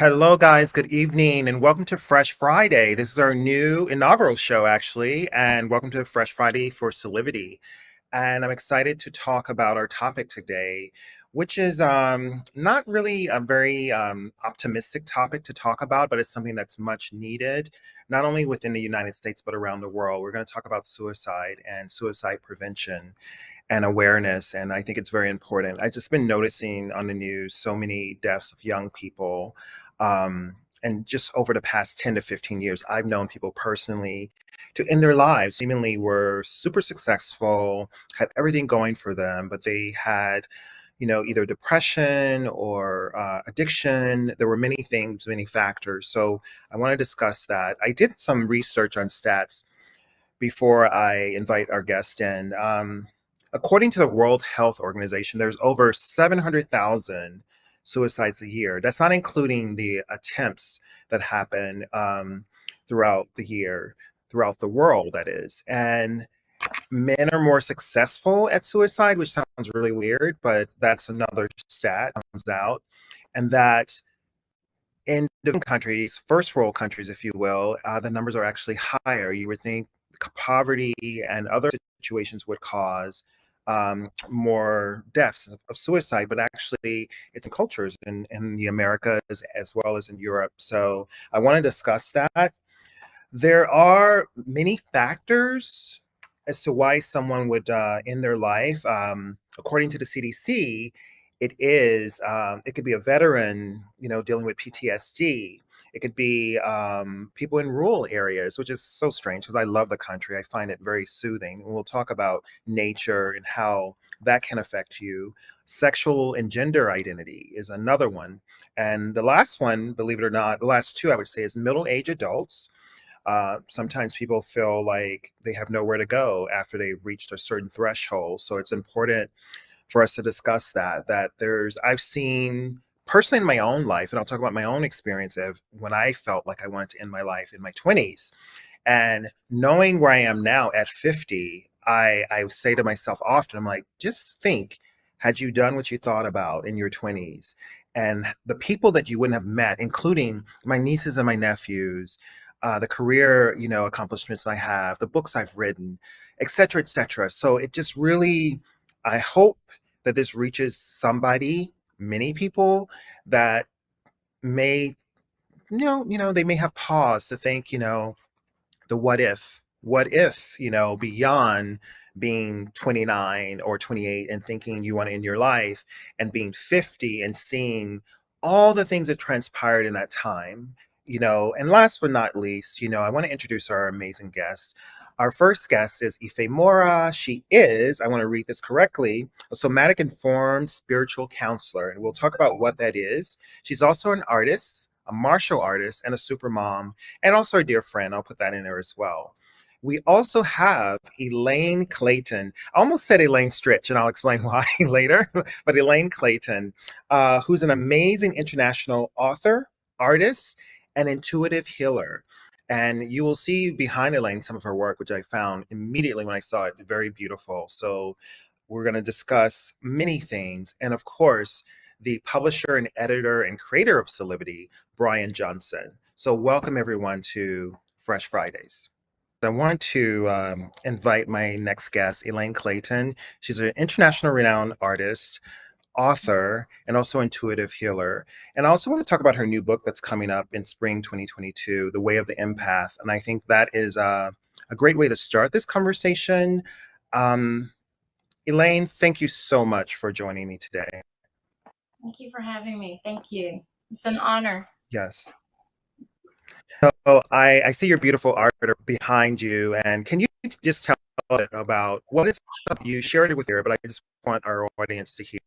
Hello, guys. Good evening, and welcome to Fresh Friday. This is our new inaugural show, actually, and welcome to Fresh Friday for Soulivity. And I'm excited to talk about our topic today, which is not really a very optimistic topic to talk about, but it's something that's much needed, not only within the United States, but around the world. We're going to talk about suicide and suicide prevention and awareness. And I think it's very important. I've just been noticing on the news so many deaths of young people. And just over the past 10 to 15 years, I've known people personally to end their lives, seemingly were super successful, had everything going for them, but they had, either depression or addiction. There were many things, many factors. So I want to discuss that. I did some research on stats before I invite our guest in. According to the World Health Organization, there's over 700,000 suicides a year. That's not including the attempts that happen throughout the year, throughout the world, that is. And men are more successful at suicide, which sounds really weird, but that's another stat that comes out. And that in different countries, first world countries, if you will, the numbers are actually higher. You would think poverty and other situations would cause more deaths of suicide, but actually it's in cultures in the Americas as well as in Europe. So I want to discuss that. There are many factors as to why someone would end their life. According to the CDC, it could be a veteran, dealing with PTSD. It could be people in rural areas, which is so strange because I love the country. I find it very soothing. We'll talk about nature and how that can affect you. Sexual and gender identity is another one. And the last one, believe it or not, the last two I would say is middle-aged adults. Sometimes people feel like they have nowhere to go after they've reached a certain threshold. So it's important for us to discuss that. I've seen personally in my own life, and I'll talk about my own experience of when I felt like I wanted to end my life in my 20s. And knowing where I am now at 50, I say to myself often, I'm like, just think, had you done what you thought about in your 20s, and the people that you wouldn't have met, including my nieces and my nephews, the career, accomplishments I have, the books I've written, et cetera, et cetera. So it just really, I hope that this reaches somebody, many people that may, they may have pause to think, the what if, beyond being 29 or 28 and thinking you want to end your life, and being 50 and seeing all the things that transpired in that time, and last but not least, I want to introduce our amazing guest. Our first guest is Ife Mora. She is, I want to read this correctly, a somatic informed spiritual counselor, and we'll talk about what that is. She's also an artist, a martial artist, and a super mom, and also a dear friend. I'll put that in there as well. We also have Elaine Clayton. I almost said Elaine Stritch, and I'll explain why later. But Elaine Clayton, who's an amazing international author, artist, and intuitive healer. And you will see behind Elaine some of her work, which I found immediately when I saw it very beautiful. So we're going to discuss many things. And of course, the publisher and editor and creator of Soulivity, Brian Johnson. So welcome everyone to Fresh Fridays. I want to invite my next guest, Elaine Clayton. She's an international renowned artist, author, and also intuitive healer. And I also want to talk about her new book that's coming up in spring 2022, The Way of the Empath. And I think that is a great way to start this conversation. Um, Elaine, thank you so much for joining me today. Thank you for having me. Thank you. It's an honor. Yes. So I see your beautiful art behind you. And can you just tell us about what is you shared it with her, but I just want our audience to hear.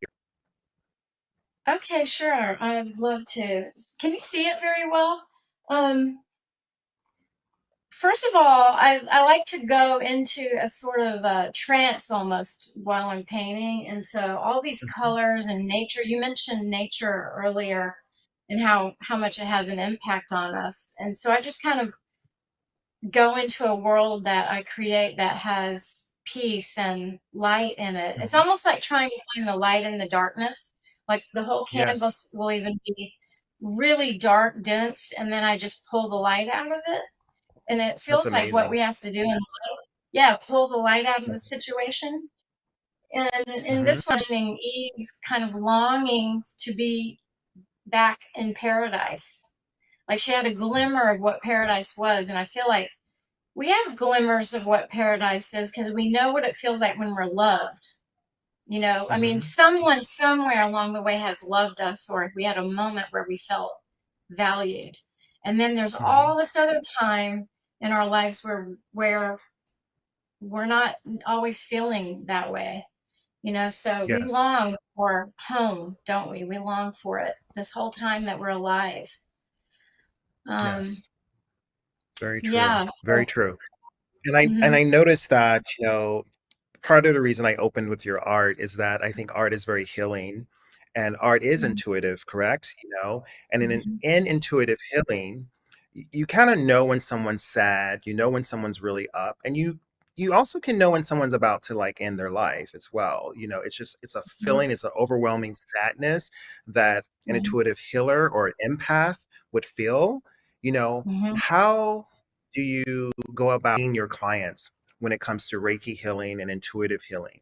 Okay, sure. I'd love to. Can you see it very well? Um, First of all, I like to go into a sort of a trance almost while I'm painting. And so all these colors and nature, you mentioned nature earlier and how much it has an impact on us. And so I just kind of go into a world that I create that has peace and light in it. It's Mhm. almost like trying to find the light in the darkness. Like the whole Yes. canvas will even be really dark, dense, and then I just pull the light out of it. And it That's feels like what amazing. we have to do in life. Yeah, pull the light out of the situation. And in Hmm. this one, Eve kind of longing to be back in paradise. Like she had a glimmer of what paradise was. And I feel like we have glimmers of what paradise is because we know what it feels like when we're loved. I mean, Hmm. someone somewhere along the way has loved us, or we had a moment where we felt valued. And then there's Hmm. all this other time in our lives where we're not always feeling that way. So we Yes. long for home, don't we? We long for it this whole time that we're alive. Um, Yes. Very true. yeah. Very So, true. And I mhm, noticed that, part of the reason I opened with your art is that I think art is very healing and art is mhm, intuitive, correct? And mhm, in intuitive healing, you kind of know when someone's sad, you know when someone's really up, and you also can know when someone's about to like end their life as well. It's a mhm, feeling, it's an overwhelming sadness that an mhm, intuitive healer or an empath would feel. mhm. How do you go about seeing your clients when it comes to Reiki healing and intuitive healing?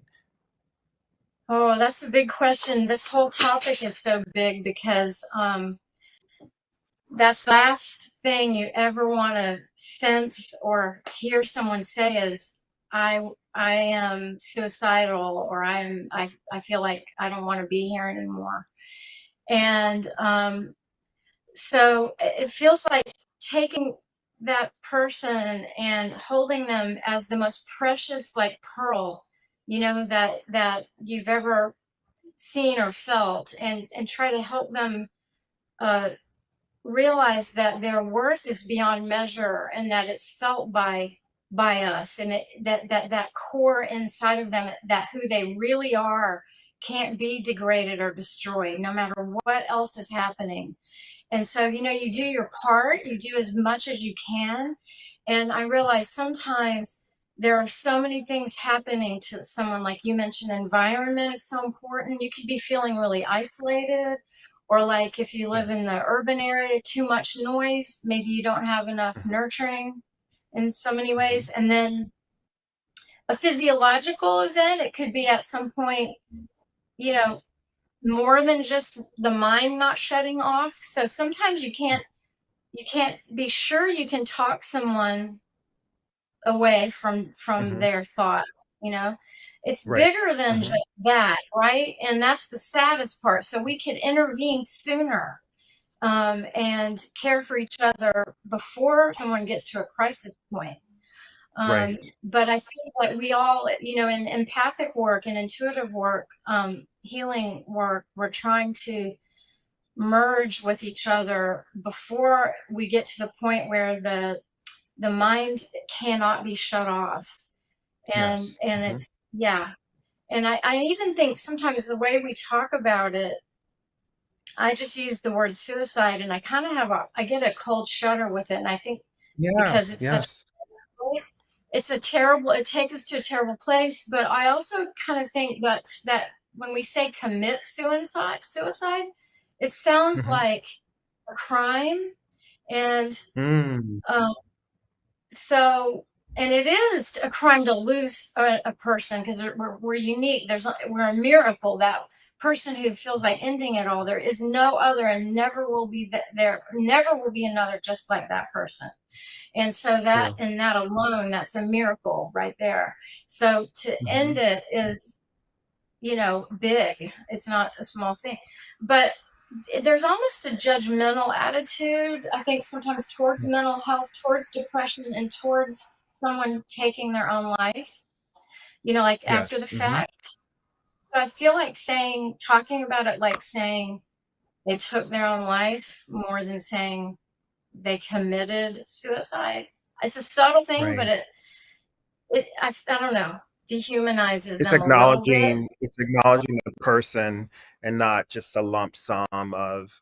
Oh, that's a big question. This whole topic is so big because that's the last thing you ever want to sense or hear someone say is, I am suicidal, or I feel like I don't want to be here anymore. And so it feels like taking that person and holding them as the most precious, like pearl, that you've ever seen or felt, and try to help them uh, realize that their worth is beyond measure, and that it's felt by us, and that core inside of them, that who they really are can't be degraded or destroyed no matter what else is happening. And so, you do your part, you do as much as you can. And I realize sometimes there are so many things happening to someone, like you mentioned, environment is so important. You could be feeling really isolated, or like if you live in Yes. the urban area, too much noise, maybe you don't have enough Hmm. nurturing in so many Hmm. ways. And then a physiological event, it could be at some point, you know, more than just the mind not shutting off. So sometimes you can't be sure you can talk someone away from Hmm. their thoughts. It's Right. bigger than Hmm. just that, right? And that's the saddest part. So we could intervene sooner, and care for each other before someone gets to a crisis point. Right. But I think that we all, in empathic work and intuitive work, healing work, we're trying to merge with each other before we get to the point where the mind cannot be shut off. and Yes. and Hmm. it's, yeah. And I even think sometimes the way we talk about it, I just use the word suicide, and I get a cold shudder with it. And I think Yeah. because Yes. it takes us to a terrible place. But I also kind of think that when we say commit suicide, it sounds Hmm. like a crime. And Mm. um, so, and it is a crime to lose a person, because we're unique. We're a miracle. That person who feels like ending it all, there is no other, and never will be, there never will be another just like that person. And so True. that alone, that's a miracle right there. So to end Hmm. it is, big. It's not a small thing. But there's almost a judgmental attitude, I think, sometimes towards mental health, towards depression, and towards someone taking their own life, like after the Yes. Hmm. fact. So I feel like talking about it like saying they took their own life, more than saying they committed suicide. It's a subtle thing, but Right. I don't know, dehumanizes It's them a little bit. acknowledging the person and not just a lump sum of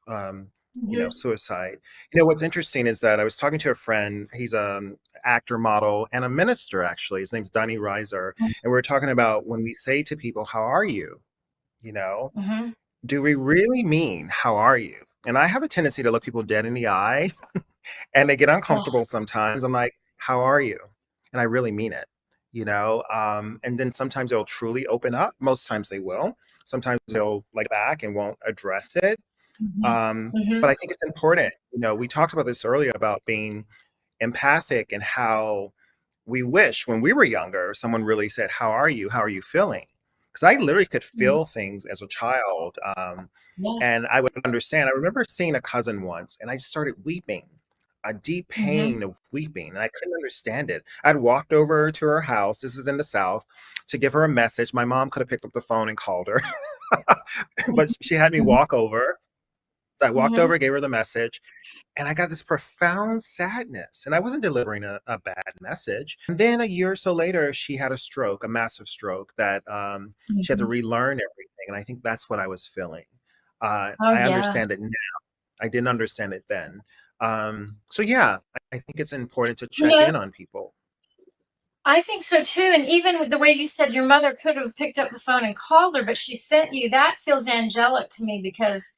Hmm. suicide. What's interesting is that I was talking to a friend. He's an actor, model, and a minister. Actually, his name's Dunny Reiser, and we are talking about when we say to people, "How are you?" You know, Hmm. do we really mean "How are you?" And I have a tendency to look people dead in the eye and they get Oh. uncomfortable sometimes. I'm like, "How are you?" And I really mean it, and then sometimes they'll truly open up. Most times they will. Sometimes they'll like back and won't address it. Mhm. But Mhm. I think it's important. We talked about this earlier about being empathic and how we wish when we were younger someone really said, "How are you? How are you feeling?" Because I literally could Mhm. feel things as a child, Yeah. and I would understand. I remember seeing a cousin once, and I started weeping, a deep Mhm. pain of weeping, and I couldn't understand it. I'd walked over to her house. This is in the South, to give her a message. My mom could have picked up the phone and called her, Mhm. but she had me Mhm. walk over. So I walked Mhm. over, gave her the message, and I got this profound sadness. And I wasn't delivering a bad message. And then a year or so later, she had a stroke, a massive stroke that she had to Mhm. relearn everything. And I think that's what I was feeling. Oh, I yeah. understand it now. I didn't understand it then. So, yeah, I think it's important to You check know, in on people. I think so too, and even with the way you said your mother could have picked up the phone and called her, but she sent you, that feels angelic to me because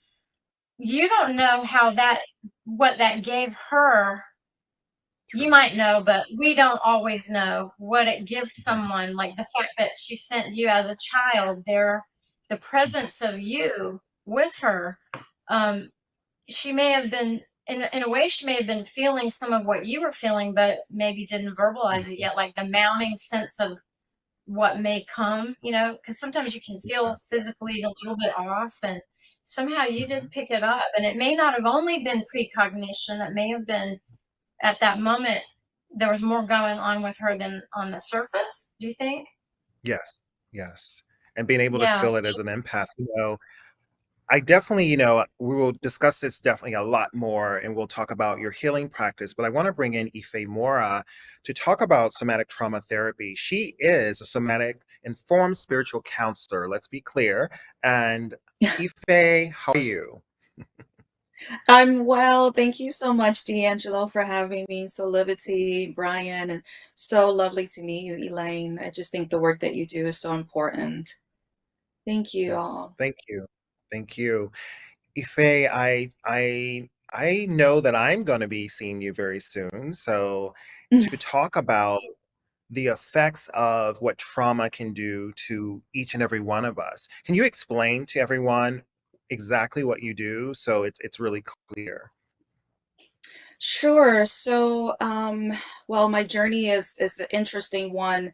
you don't know how that what that gave her. You True. might know, but we don't always know what it gives Mhm. someone, like the fact that she sent you as a child there, the presence of you with her. Um, she may have been in a way she may have been feeling some of what you were feeling, but maybe didn't verbalize it Mhm. yet, like the mounting sense of what may come, because sometimes you can feel Yeah. physically a little bit off, and somehow you did Mhm. pick it up. And it may not have only been precognition, it may have been at that moment there was more going on with her than on the surface. Do you think? Yes. Yes. And being able to Yeah. feel it as an empath, I definitely, we will discuss this definitely a lot more and we'll talk about your healing practice. But I want to bring in Ife Mora to talk about somatic trauma therapy. She is a somatic informed spiritual counselor, let's be clear. And Ife, how are you? I'm well. Thank you so much, D'Angelo, for having me. Soulivity, Brian, and so lovely to meet you, Elaine. I just think the work that you do is so important. Thank you Yes, all. thank you. Thank you. Ife, I know that I'm going to be seeing you very soon. So to talk about the effects of what trauma can do to each and every one of us. Can you explain to everyone exactly what you do so it's really clear? Sure. Well, my journey is an interesting one.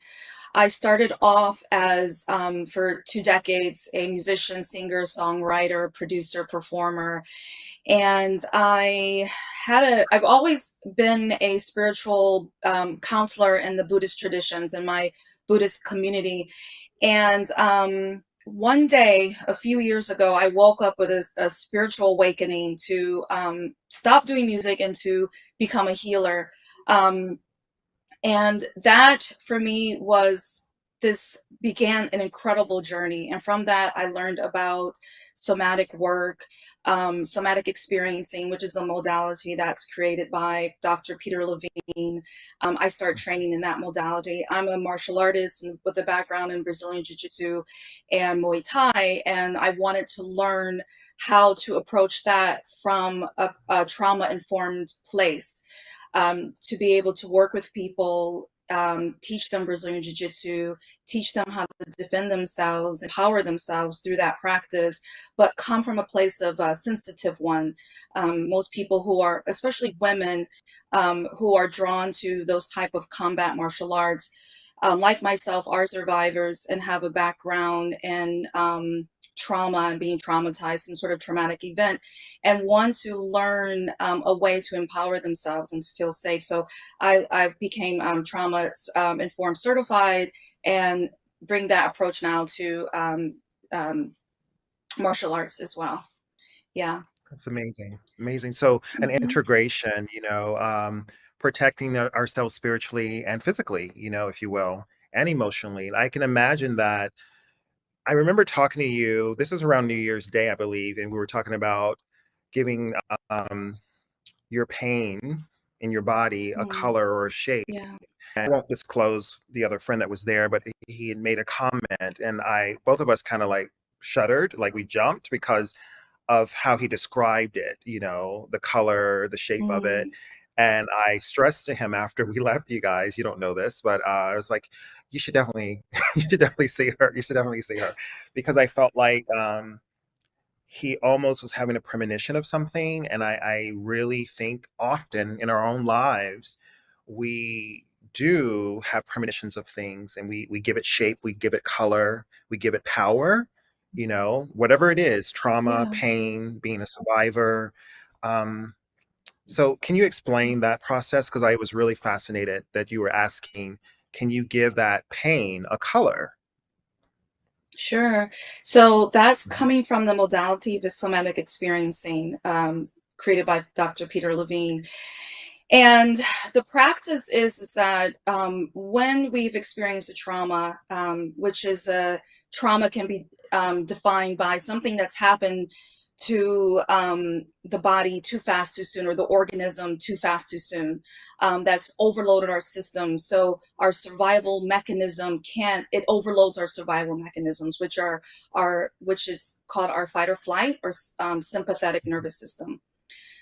I started off as, for 2 decades, a musician, singer, songwriter, producer, performer. And I've always been a spiritual counselor in the Buddhist traditions in my Buddhist community. And one day, a few years ago, I woke up with a spiritual awakening to stop doing music and to become a healer. Um, and that for me was this began an incredible journey. And from that, I learned about somatic work, somatic experiencing, which is a modality that's created by Dr. Peter Levine. I started training in that modality. I'm a martial artist with a background in Brazilian Jiu Jitsu and Muay Thai. And I wanted to learn how to approach that from a trauma informed place, to be able to work with people, teach them Brazilian Jiu Jitsu, teach them how to defend themselves, empower themselves through that practice, but come from a place of a sensitive one. Most people who are, especially women, who are drawn to those type of combat martial arts, like myself, are survivors and have a background in trauma and being traumatized, some sort of traumatic event, and want to learn a way to empower themselves and to feel safe. So I became trauma informed certified and bring that approach now to um, martial arts as well. Yeah. That's amazing. Amazing. So an Mhm. integration, protecting ourselves spiritually and physically, if you will, and emotionally. I can imagine that. I remember talking to you, this is around New Year's Day, I believe, and we were talking about giving um, your pain in your body a Mm. color or a shape. Yeah. And I won't disclose the other friend that was there, but he had made a comment, and I both of us kind of like shuddered, like we jumped because of how he described it, the color, the shape of it. Mm, And I stressed to him after we left, you guys, you don't know this, but I was like, you should definitely, you should definitely see her. You should definitely see her, because I felt like he almost was having a premonition of something. And I really think often in our own lives, we do have premonitions of things, and we give it shape, we give it color, we give it power, whatever it is, trauma, yeah. pain, being a survivor. Um, so can you explain that process? Because I was really fascinated that you were asking, can you give that pain a color? Sure. So that's Mhm. coming from the modality of the somatic experiencing, created by Dr. Peter Levine. And the practice is that when we've experienced a trauma, which is a trauma can be defined by something that's happened to the body too fast, too soon, or the organism too fast, too soon, that's overloaded our system. So our survival mechanism it overloads our survival mechanisms, which is called our fight or flight or sympathetic nervous system.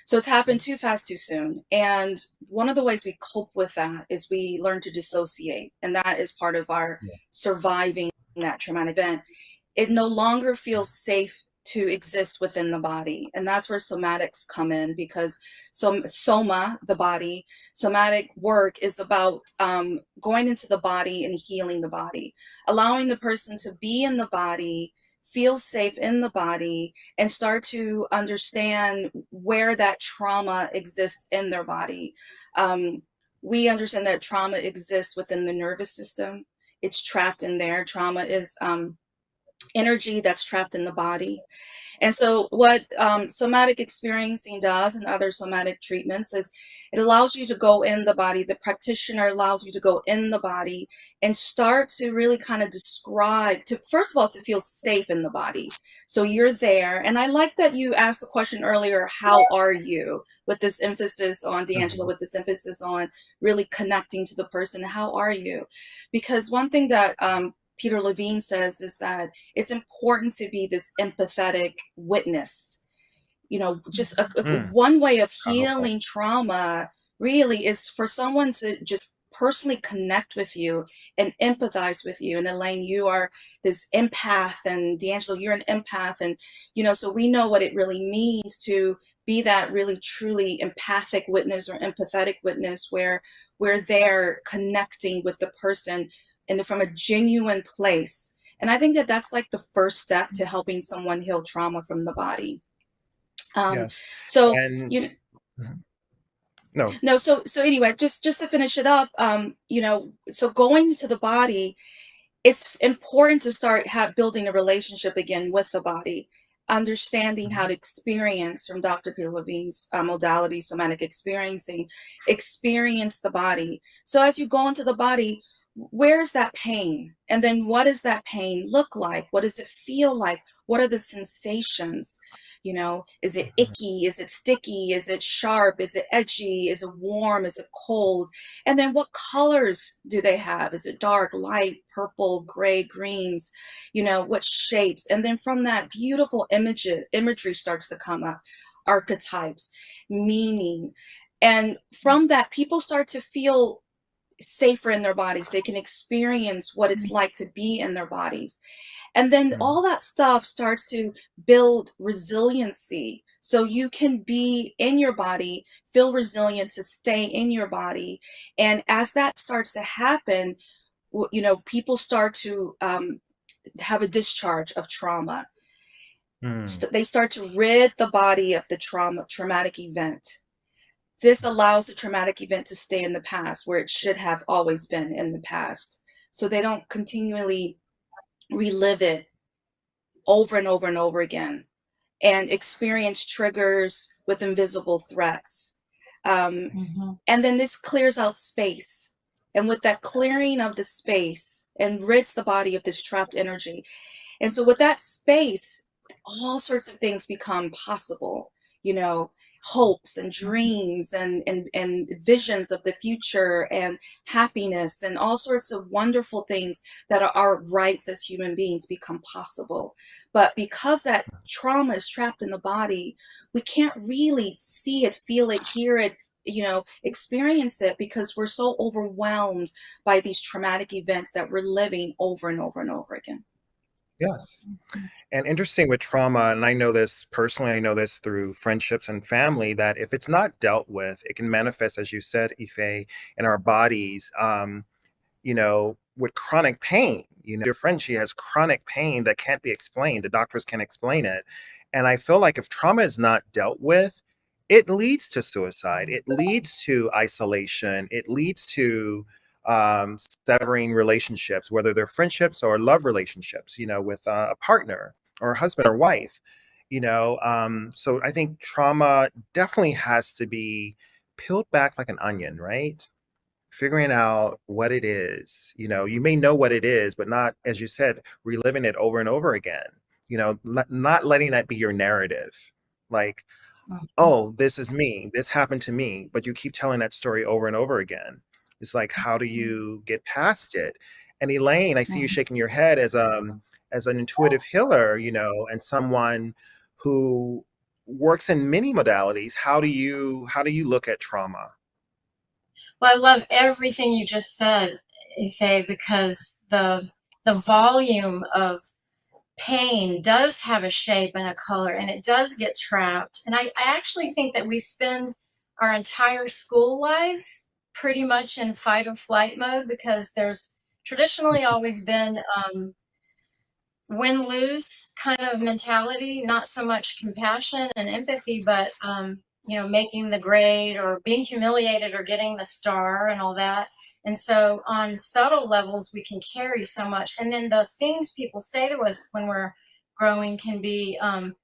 So it's happened too fast, too soon. And one of the ways we cope with that is we learn to dissociate. And that is part of our Yeah. surviving that traumatic event. It no longer feels safe to exist within the body. And that's where somatics come in, because the body, somatic work is about going into the body and healing the body, allowing the person to be in the body, feel safe in the body, and start to understand where that trauma exists in their body. We understand that trauma exists within the nervous system. It's trapped in there. Trauma is energy that's trapped in the body. And so, what somatic experiencing does and other somatic treatments is it allows you to go in the body. The practitioner allows you to go in the body and start to really kind of describe, to first of all, to feel safe in the body. So you're there. And I like that you asked the question earlier, how are you? With this emphasis on D'Angelo, Mhm. with this emphasis on really connecting to the person. How are you? Because one thing that Peter Levine says is that it's important to be this empathetic witness. Just Mm, one way of powerful. healing trauma really is for someone to just personally connect with you and empathize with you. And Elaine, you are this empath, and D'Angelo, you're an empath. And, so we know what it really means to be that really truly empathic witness or empathetic witness, where we're there connecting with the person and from a genuine place. And I think that that's like the first step to helping someone heal trauma from the body. Um, Yes. so And you mhm. No. no, so anyway, just to finish it up, so going to the body, it's important to start building a relationship again with the body, understanding how Mhm. to experience from Dr. Peter Levine's modality, somatic experiencing, experience the body. So as you go into the body, where's that pain? And then what does that pain look like? What does it feel like? What are the sensations? Is it icky? Is it sticky? Is it sharp? Is it edgy? Is it warm? Is it cold? And then what colors do they have? Is it dark, light, purple, gray, greens? What shapes? And then from that, beautiful imagery starts to come up, archetypes, meaning. And from that, people start to feel safer in their bodies. They can experience what it's like to be in their bodies. And then Mm, all that stuff starts to build resiliency. So you can be in your body, feel resilient to stay in your body. And as that starts to happen, people start to have a discharge of trauma. mm, They start to rid the body of the traumatic event. This allows the traumatic event to stay in the past where it should have always been in the past. So they don't continually relive it over and over and over again and experience triggers with invisible threats. Um, Mhm. and then this clears out space. And with that clearing of the space and rids the body of this trapped energy. And so with that space, all sorts of things become possible. You know, hopes and dreams and visions of the future and happiness and all sorts of wonderful things that are our rights as human beings become possible. But because that trauma is trapped in the body, we can't really see it, feel it, hear it, experience it, because we're so overwhelmed by these traumatic events that we're living over and over and over again. Yes. And interesting with trauma, and I know this personally, I know this through friendships and family, that if it's not dealt with, it can manifest, as you said, Ife, in our bodies. With chronic pain. Your friend, she has chronic pain that can't be explained. The doctors can't explain it. And I feel like if trauma is not dealt with, it leads to suicide. It leads to isolation. It leads to severing relationships, whether they're friendships or love relationships, with a partner or a husband or wife. So I think trauma definitely has to be peeled back like an onion, right? Figuring out what it is. You may know what it is, but not, as you said, reliving it over and over again. Not letting that be your narrative. Like, oh, this is me. This happened to me, but you keep telling that story over and over again. It's like, how do you get past it? And Elaine, I see you shaking your head as an intuitive healer, and someone who works in many modalities. How do you look at trauma? Well, I love everything you just said, Ife, because the volume of pain does have a shape and a color, and it does get trapped. And I actually think that we spend our entire school lives pretty much in fight or flight mode, because there's traditionally always been win-lose kind of mentality, not so much compassion and empathy, but making the grade or being humiliated or getting the star and all that. And so on subtle levels, we can carry so much. And then the things people say to us when we're growing can be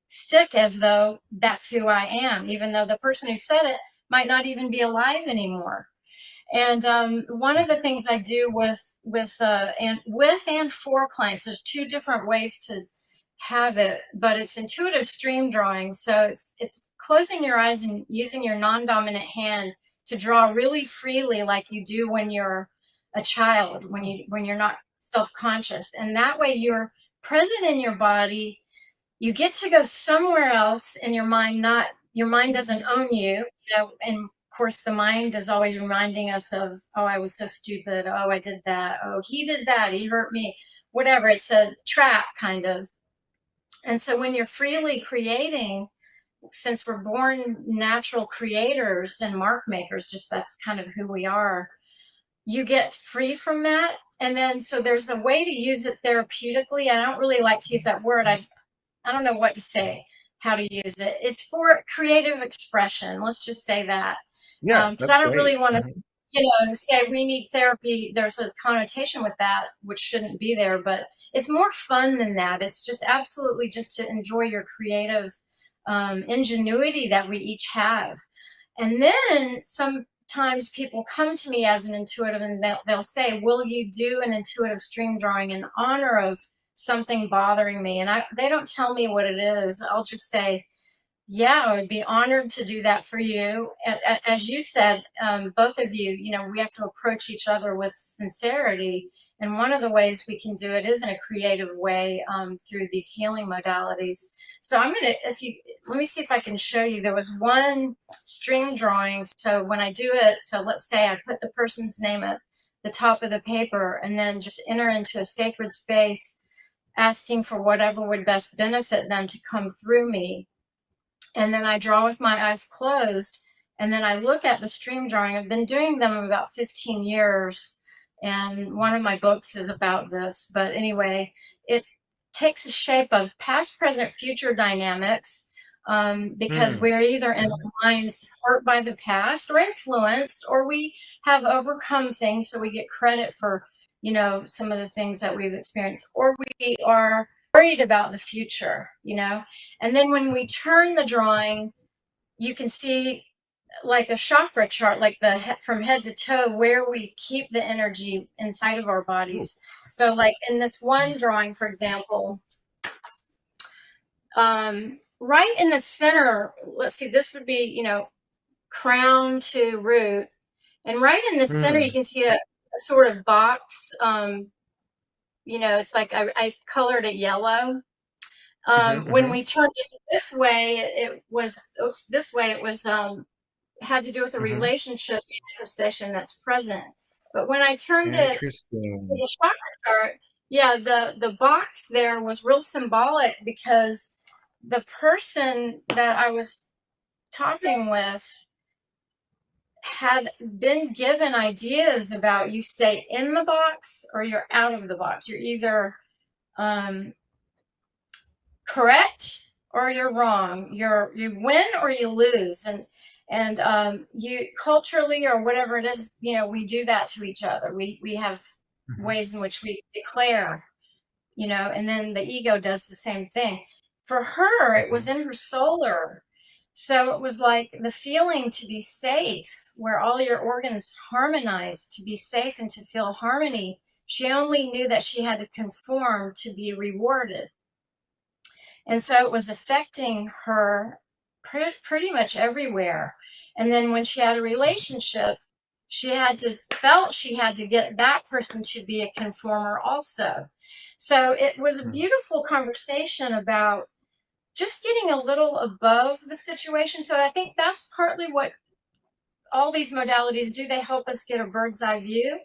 stick as though that's who I am, even though the person who said it might not even be alive anymore. And one of the things I do with and for clients, there's two different ways to have it, but it's intuitive stream drawing. So it's closing your eyes and using your non-dominant hand to draw really freely, like you do when you're a child, when you're not self-conscious, and that way you're present in your body. You get to go somewhere else in your mind. Not your mind doesn't own you, and of course the mind is always reminding us of, oh, I was so stupid, oh, I did that, oh, he did that, he hurt me, whatever. It's a trap kind of. And so when you're freely creating, since we're born natural creators and mark makers, just that's kind of who we are, you get free from that. And then so there's a way to use it therapeutically. I don't really like to use that word. I don't know what to say, how to use it. It's for creative expression. Let's just say that. Yes, Because that's I don't great. really want to, Mhm. say we need therapy. There's a connotation with that, which shouldn't be there, but it's more fun than that. It's just absolutely just to enjoy your creative ingenuity that we each have. And then sometimes people come to me as an intuitive, and they'll say, will you do an intuitive stream drawing in honor of something bothering me? And they don't tell me what it is. I'll just say, yeah, I would be honored to do that for you. As you said, both of you, we have to approach each other with sincerity. And one of the ways we can do it is in a creative way, through these healing modalities. So let me see if I can show you. There was one stream drawing. So when I do it, so let's say I put the person's name at the top of the paper and then just enter into a sacred space, asking for whatever would best benefit them to come through me. And then I draw with my eyes closed, and then I look at the stream drawing. I've been doing them about 15 years, and one of my books is about this. But anyway, it takes a shape of past, present, future dynamics, because Mm. we're either in our minds hurt by the past or influenced, or we have overcome things, so we get credit for some of the things that we've experienced, or we are worried about the future. And then when we turn the drawing, you can see like a chakra chart, like from head to toe, where we keep the energy inside of our bodies. So like in this one drawing, for example, right in the center, let's see, this would be, crown to root. And right in the center, you Mm. can see a sort of box. It's like I colored it yellow. Mhm, When mhm, we turned it this way, it was oops, this way. It was had to do with the mhm. relationship manifestation that's present. But when I turned it to Interesting. the chakra chart, yeah, the box there was real symbolic because the person that I was talking with had been given ideas about you stay in the box or you're out of the box. You're either um, correct or you're wrong. You win or you lose, and you culturally or whatever it is, we do that to each other. We have Mhm, ways in which we declare, and then the ego does the same thing. For her, it was mhm, in her solar. So it was like the feeling to be safe, where all your organs harmonize, to be safe and to feel harmony. She only knew that she had to conform to be rewarded. And so it was affecting her pretty much everywhere. And then when she had a relationship, she had to get that person to be a conformer also. So it was a mhm. beautiful conversation about just getting a little above the situation. So I think that's partly what all these modalities do. They help us get a bird's eye view,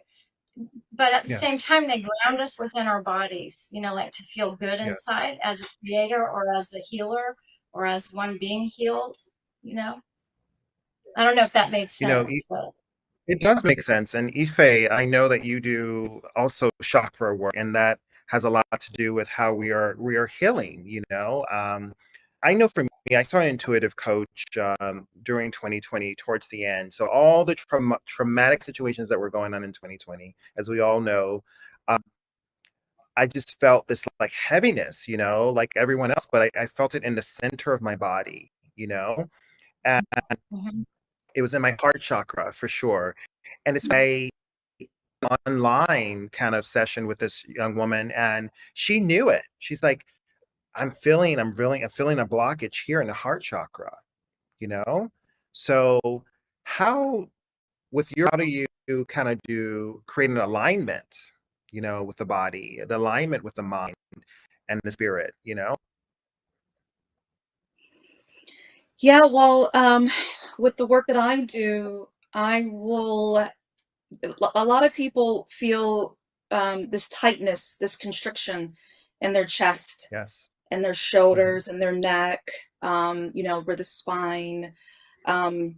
but at the same Yes, time, they ground us within our bodies, like to feel good yes. inside as a creator or as a healer or as one being healed, you know? I don't know if that made You know, sense, but it does make sense. And Ife, I know that you do also chakra work, and that has a lot to do with how we are healing, you know. I know for me, I saw an intuitive coach during 2020 towards the end. So all the traumatic situations that were going on in 2020, as we all know, um, I just felt this like heaviness, like everyone else, but I felt it in the center of my body, and mhm, it was in my heart chakra for sure. And it's a online kind of session with this young woman, and she knew it. She's like, I'm feeling a blockage here in the heart chakra, you know? So how how do you kind of do create an alignment, with the body, the alignment with the mind and the spirit? Yeah, well, with the work that I do, I will, a lot of people feel this tightness, this constriction in their chest Yes. and their Mhm. shoulders and their neck, where the spine, um,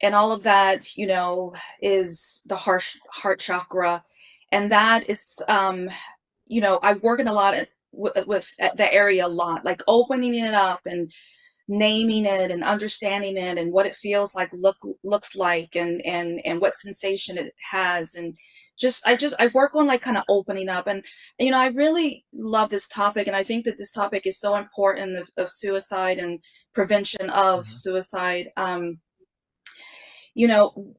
and all of that, is the heart chakra. And that is, I work in a lot with the area a lot, like opening it up and naming it and understanding it and what it feels like looks like and what sensation it has, and I work on like kind of opening up. And I really love this topic, and I think that this topic is so important of suicide and prevention of Mhm. suicide. You know,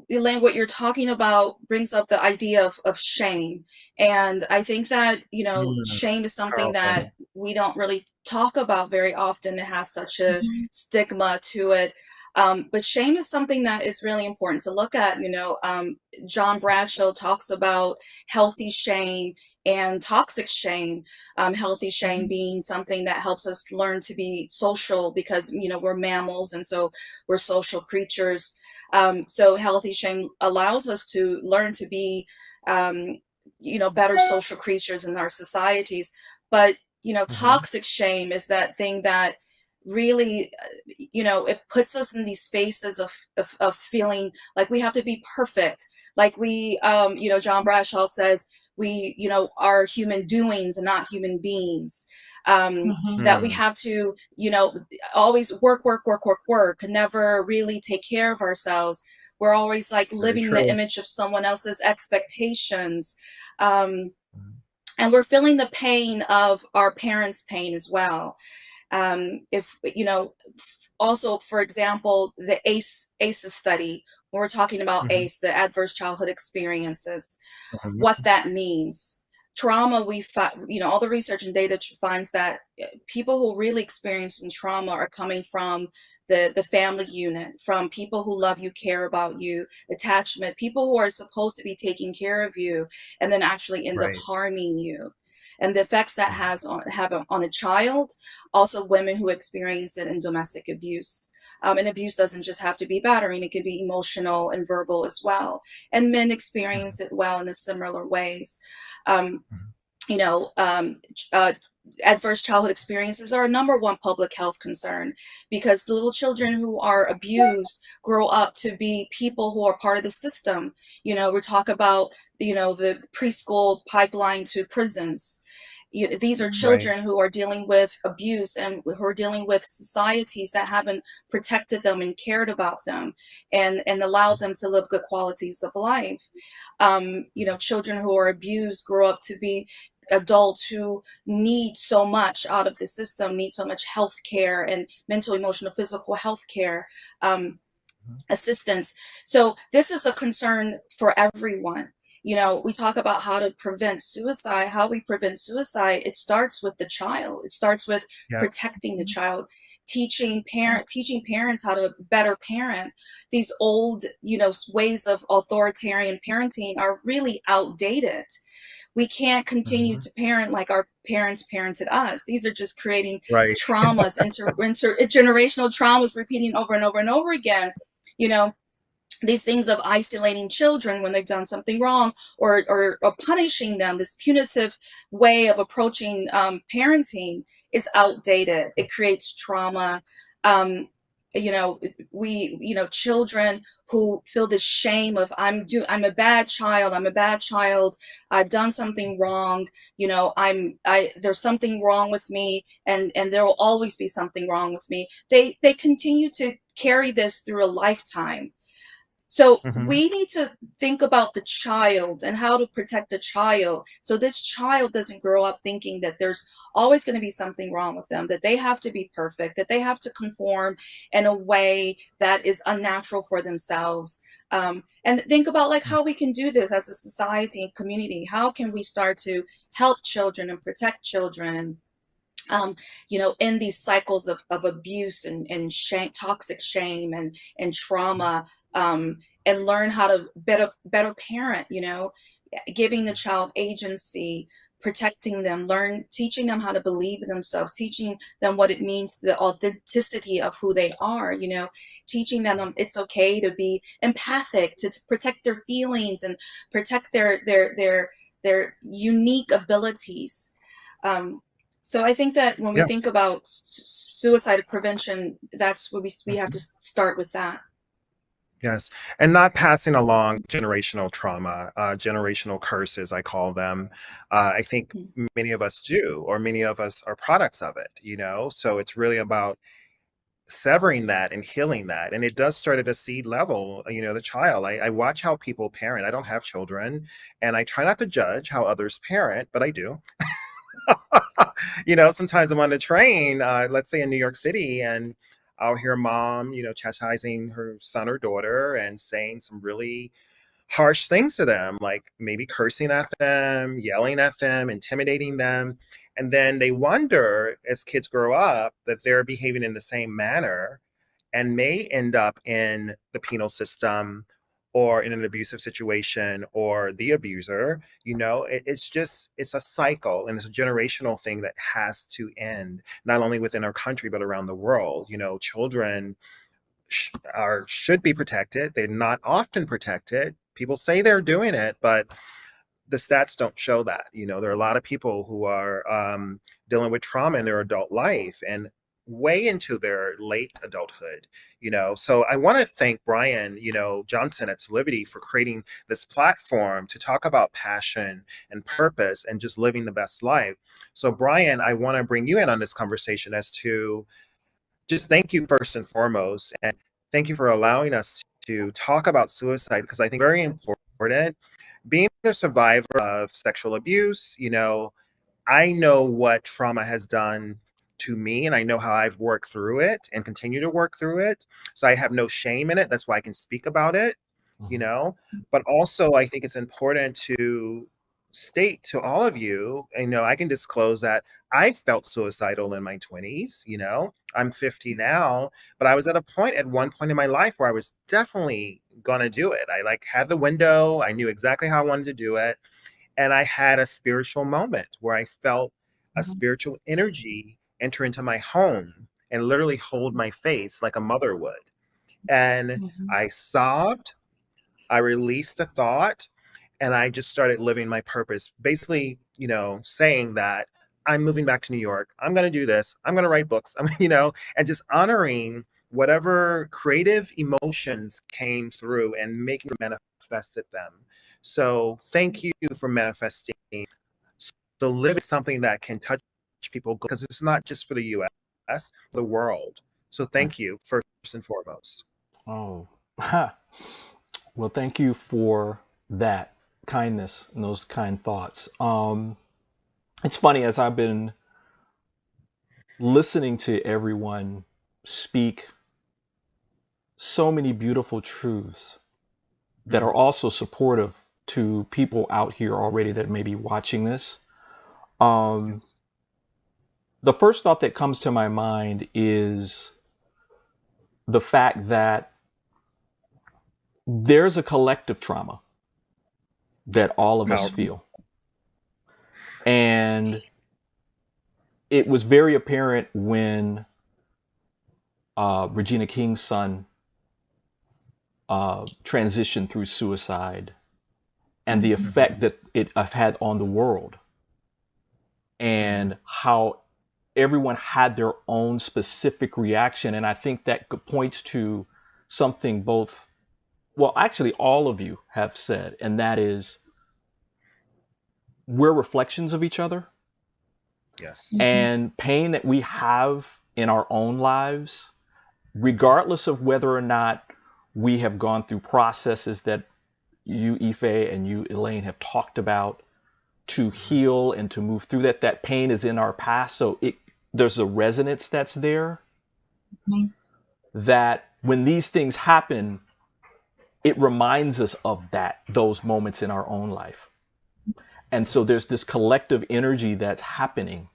Elaine, what you're talking about brings up the idea of shame. And I think that, Mm, shame is something that powerful. we don't really talk about very often. It has such a mhm, stigma to it. But shame is something that is really important to look at. John Bradshaw talks about healthy shame and toxic shame. Healthy shame mhm, being something that helps us learn to be social because, we're mammals, and so we're social creatures. So healthy shame allows us to learn to be, better social creatures in our societies. But, Mhm. toxic shame is that thing that really, it puts us in these spaces of feeling like we have to be perfect. Like John Bradshaw says, we, are human doings and not human beings. mhm, That we Mm, have to, always work, never really take care of ourselves. We're always like very living in the true. image of someone else's expectations. Um, Mhm. and we're feeling the pain of our parents' pain as well. If, also, for example, the ACE study, when we're talking about Mhm. ACE, the adverse childhood experiences, Mhm. what that means. trauma, all the research and data finds that people who really experiencing trauma are coming from the family unit, from people who love you, care about you, attachment, people who are supposed to be taking care of you, and then actually end up Right. harming you. And the effects that on a child, also women who experience it in domestic abuse. And abuse doesn't just have to be battering, it can be emotional and verbal as well. And men Mhm. experience it well in a similar ways. Um, Mhm. you know, um, uh, Adverse childhood experiences are a number one public health concern, because little children who are abused grow up to be people who are part of the system. We talk about, the preschool pipeline to prisons. These are Right. children who are dealing with abuse and who are dealing with societies that haven't protected them and cared about them and allowed them to live good qualities of life. Children who are abused grow up to be adults who need so much out of the system, need so much health care and mental, emotional, physical health care Mhm. assistance. So this is a concern for everyone. We talk about how to prevent suicide, how we prevent suicide. It starts with the child. It starts with Yes. protecting the child, teaching parents how to better parent. These old, ways of authoritarian parenting are really outdated. We can't continue Mhm. to parent like our parents parented us. These are just creating Right. traumas, intergenerational traumas, repeating over and over and over again. You know, these things of isolating children when they've done something wrong, or punishing them, this punitive way of approaching parenting is outdated. It creates trauma. um, Children who feel this shame of I'm a bad child, I've done something wrong, there's something wrong with me, and there will always be something wrong with me. They continue to carry this through a lifetime. So Mhm. we need to think about the child and how to protect the child, so this child doesn't grow up thinking that there's always going to be something wrong with them, that they have to be perfect, that they have to conform in a way that is unnatural for themselves. And think about like how we can do this as a society and community. How can we start to help children and protect children, and in these cycles of abuse and shame, toxic shame and trauma, and learn how to better parent, giving the child agency, protecting them, teaching them how to believe in themselves, teaching them what it means, the authenticity of who they are, teaching them it's okay to be empathic, to protect their feelings and protect their unique abilities. Um, so I think that when we think Yes. about suicide prevention, that's what we have to Mhm. start with that. Yes, and not passing along generational trauma, generational curses, I call them. I think Mhm. many of us do, or many of us are products of it, you know? So it's really about severing that and healing that. And it does start at a seed level, the child. I watch how people parent. I don't have children, and I try not to judge how others parent, but I do. Sometimes I'm on the train, let's say in New York City, and I'll hear mom, chastising her son or daughter and saying some really harsh things to them, like maybe cursing at them, yelling at them, intimidating them. And then they wonder as kids grow up that they're behaving in the same manner and may end up in the penal system or in an abusive situation or the abuser. It's a cycle, and it's a generational thing that has to end, not only within our country but around the world. Children should be protected. They're not often protected. People say they're doing it, but the stats don't show that. There are a lot of people who are dealing with trauma in their adult life and way into their late adulthood. So I want to thank Brian, Johnson at Soulivity for creating this platform to talk about passion and purpose and just living the best life. So Brian, I want to bring you in on this conversation as to just thank you first and foremost, and thank you for allowing us to talk about suicide, because I think very important. Being a survivor of sexual abuse, I know what trauma has done to me, and I know how I've worked through it and continue to work through it. So I have no shame in it. That's why I can speak about it, you Mhm. know. But also, I think it's important to state to all of you, I can disclose that I felt suicidal in my 20s. I'm 50 now, but I was at a point at one point in my life where I was definitely gonna do it. I like had the window, I knew exactly how I wanted to do it, and I had a spiritual moment where I felt a Mhm. spiritual energy enter into my home and literally hold my face like a mother would. And Mhm. I sobbed, I released the thought, and I just started living my purpose. Basically, saying that I'm moving back to New York. I'm going to do this. I'm going to write books. And just honoring whatever creative emotions came through and making manifested them. So thank you for manifesting. So live is something that can touch people because it's not just for the US, the world. So thank you first and foremost. Oh, well, thank you for that kindness and those kind thoughts. It's funny as I've been listening to everyone speak so many beautiful truths that are Mhm. also supportive to people out here already that may be watching this. Um, Yes. the first thought that comes to my mind is the fact that there's a collective trauma that all of us Powerful. feel. And it was very apparent when Regina King's son transitioned through suicide and the Mhm. effect Mhm. that it had on the world, Mhm. and how everyone had their own specific reaction. And I think that points to something both, well, actually, all of you have said, and that is we're reflections of each other, Yes. Mhm. and pain that we have in our own lives, regardless of whether or not we have gone through processes that you, Ife, and you, Elaine, have talked about to Mhm. heal and to move through that pain is in our past. So there's a resonance that's there, Mhm. that when these things happen, it reminds us of those moments in our own life. And so Yes. there's this collective energy that's happening.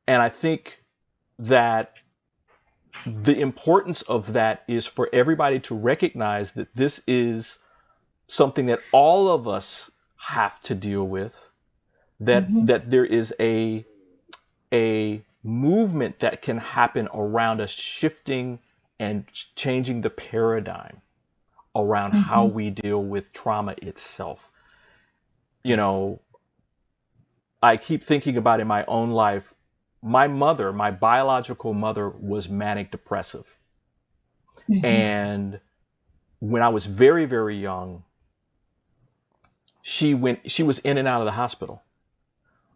And I think that the importance of that is for everybody to recognize that this is something that all of us have to deal with, that Mhm. there is a movement that can happen around us, shifting and changing the paradigm around how Mhm. we deal with trauma itself. You Mhm. know, I keep thinking about in my own life, my mother, my biological mother, was manic depressive. Mhm. And when I was very, very young, she was in and out of the hospital.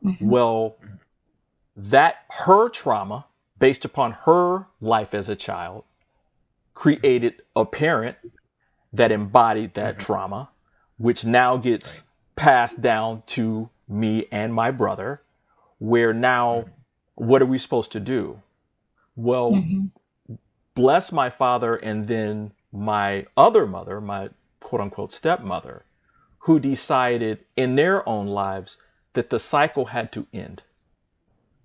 Mhm. Well, that her trauma, based upon her life as a child, created a parent that embodied that Mhm. trauma, which now gets Right. passed down to me and my brother, where now Mhm. what are we supposed to do? Well, Mhm. bless my father and then my other mother, my quote unquote stepmother, who decided in their own lives that the cycle had to end,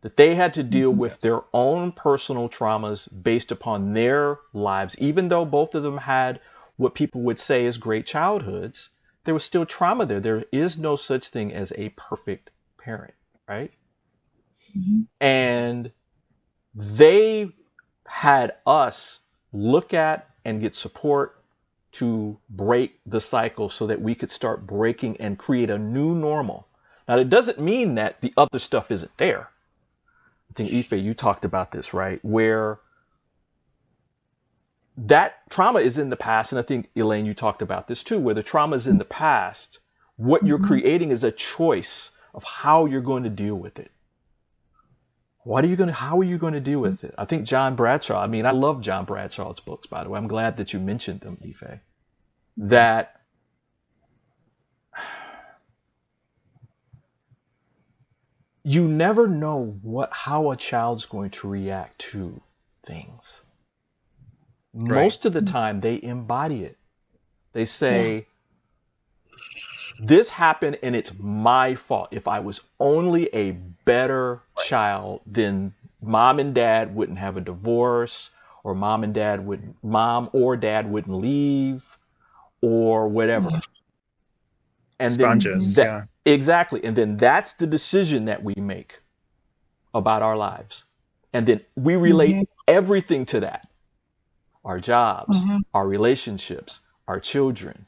that they had to deal Mhm. with Yes. their own personal traumas based upon their lives. Even though both of them had what people would say is great childhoods, there was still trauma there. There is no such thing as a perfect parent, right? Mhm. And they had us look at and get support to break the cycle so that we could start breaking and create a new normal. Now, it doesn't mean that the other stuff isn't there. I think Ife, you talked about this, right? Where that trauma is in the past, and I think Elaine, you talked about this too, where the trauma is in the past. What you're Mhm. creating is a choice of how you're going to deal with it. How are you going to deal with it? I think John Bradshaw, I mean, I love John Bradshaw's books, by the way. I'm glad that you mentioned them, Ife. Mhm. That you never know how a child's going to react to things. Right. Most of the time, they embody it. They Yeah. say, This happened and it's my fault. If I was only a better child, then mom and dad wouldn't have a divorce, or mom or dad wouldn't leave, or whatever. And then Sponges, that, yeah. exactly. And then that's the decision that we make about our lives. And then we relate everything to that: our jobs, our relationships, our children,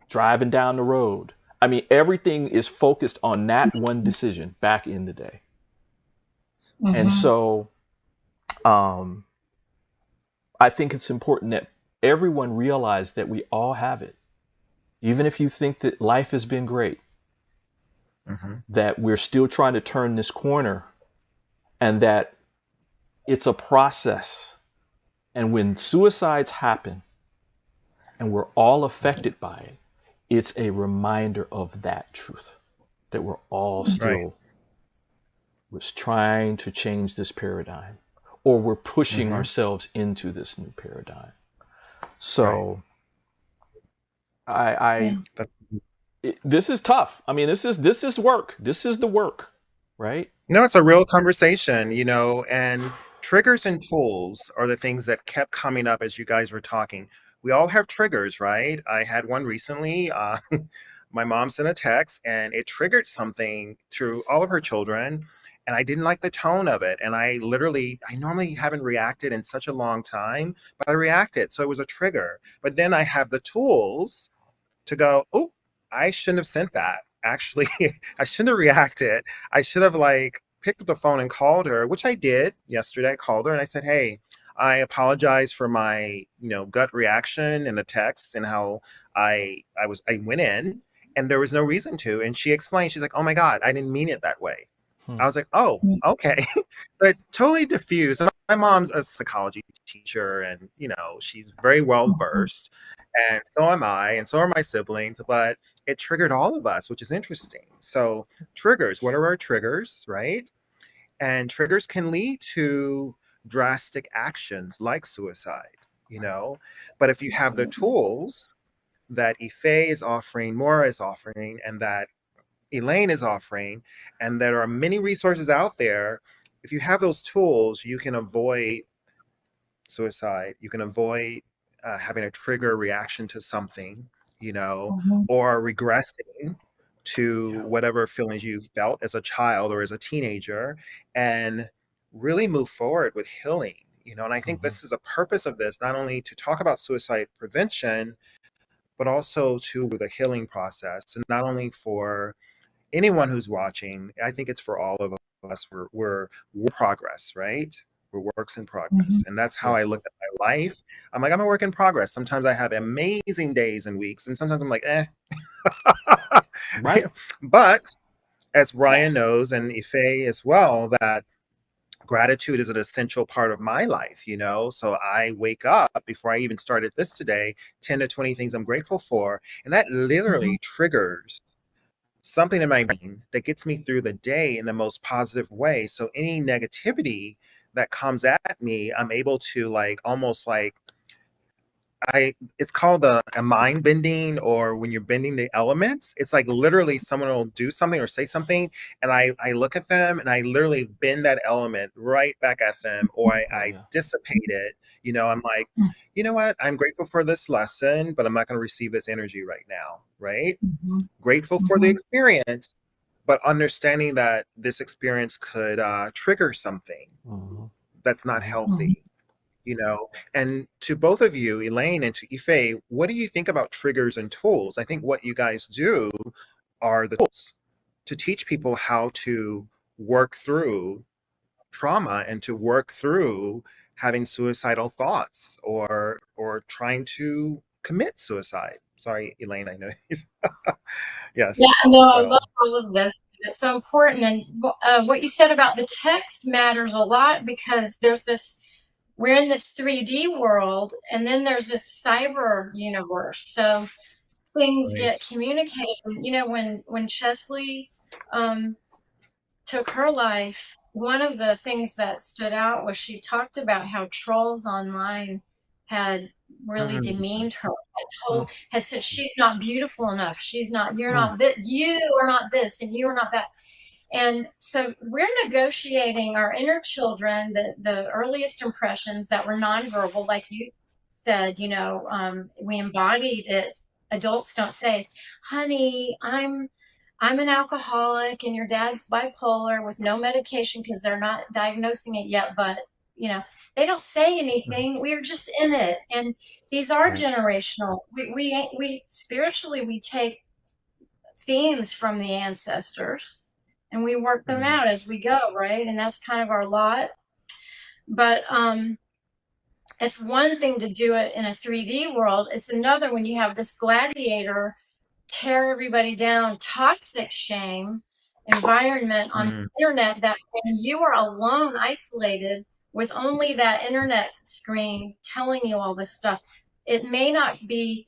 driving down the road. I mean, everything is focused on that one decision back in the day. And so um, I think it's important that everyone realize that we all have it. Even if you think that life has been great, that we're still trying to turn this corner, and that it's a process. And when suicides happen and we're all affected by it, it's a reminder of that truth, that we're all Right. still was trying to change this paradigm, or we're pushing ourselves into this new paradigm. So That's- this is tough. I mean, this is work. This is the work, right? No, it's a real conversation, and triggers and tools are the things that kept coming up as you guys were talking. We all have triggers, right? I had one recently. My mom sent a text and it triggered something to all of her children. And I didn't like the tone of it. And I normally haven't reacted in such a long time, but I reacted. So it was a trigger. But then I have the tools to go, oh, I shouldn't have sent that. Actually, I shouldn't have reacted. I should have picked up the phone and called her, which I did yesterday. I called her and I said, hey, I apologize for my, gut reaction in the text and how I went in and there was no reason to. And she explained, she's like, oh my God, I didn't mean it that way. I was like, oh, okay. So it totally diffused. And my mom's a psychology teacher and, she's very well versed. And so am I, and so are my siblings, but it triggered all of us, which is interesting. So, triggers, what are our triggers, right? And triggers can lead to drastic actions like suicide. But if you have the tools that Ife is offering, Mora is offering, and that Elaine is offering, and there are many resources out there, if you have those tools, you can avoid suicide. You can avoid having a trigger reaction to something, or regressing to whatever feelings you felt as a child or as a teenager, and really move forward with healing. And I think this is a purpose of this, not only to talk about suicide prevention, but also to the healing process, and not only for anyone who's watching. I think it's for all of us. We're progress, right? We're works in progress. And that's how I Yes. look at my life. I'm like, I'm a work in progress. Sometimes I have amazing days and weeks, and sometimes I'm like, eh. Right. But as Ryan knows, and Ife as well, that gratitude is an essential part of my life. So I wake up before I even started this today, 10 to 20 things I'm grateful for. And that literally triggers something in my brain that gets me through the day in the most positive way. So any negativity that comes at me, I'm able to almost it's called a mind bending, or when you're bending the elements, it's like literally someone will do something or say something, and I look at them and I literally bend that element right back at them, or Oh, I yeah. dissipate it. I'm like, you know what? I'm grateful for this lesson, but I'm not going to receive this energy right now, right? Grateful for the experience, but understanding that this experience could trigger something that's not healthy. And to both of you, Elaine and to Ife, what do you think about triggers and tools? I think what you guys do are the tools to teach people how to work through trauma and to work through having suicidal thoughts or trying to commit suicide. Sorry, Elaine, I know. Yeah, Yes. no, I love So all of this. It's so important. And what you said about the text matters a lot, because we're in this 3D world, and then there's this cyber universe. So things get right. communicated. When Chesley took her life, one of the things that stood out was she talked about how trolls online had really Mm, demeaned her, Mm. had said she's not beautiful enough. You're Mm. not this, you are not this, and you are not that. And so we're negotiating our inner children, the earliest impressions that were nonverbal, like you said, we embodied it. Adults don't say, honey, I'm an alcoholic and your dad's bipolar with no medication because they're not diagnosing it yet, but they don't say anything. We're just in it. And these are Right. generational. We spiritually, we take themes from the ancestors and we work them mm, out as we go, right? And that's kind of our lot. But it's one thing to do it in a 3D world. It's another when you have this gladiator tear everybody down, toxic shame environment on mm, the internet, that when you are alone, isolated with only that internet screen telling you all this stuff, it may not be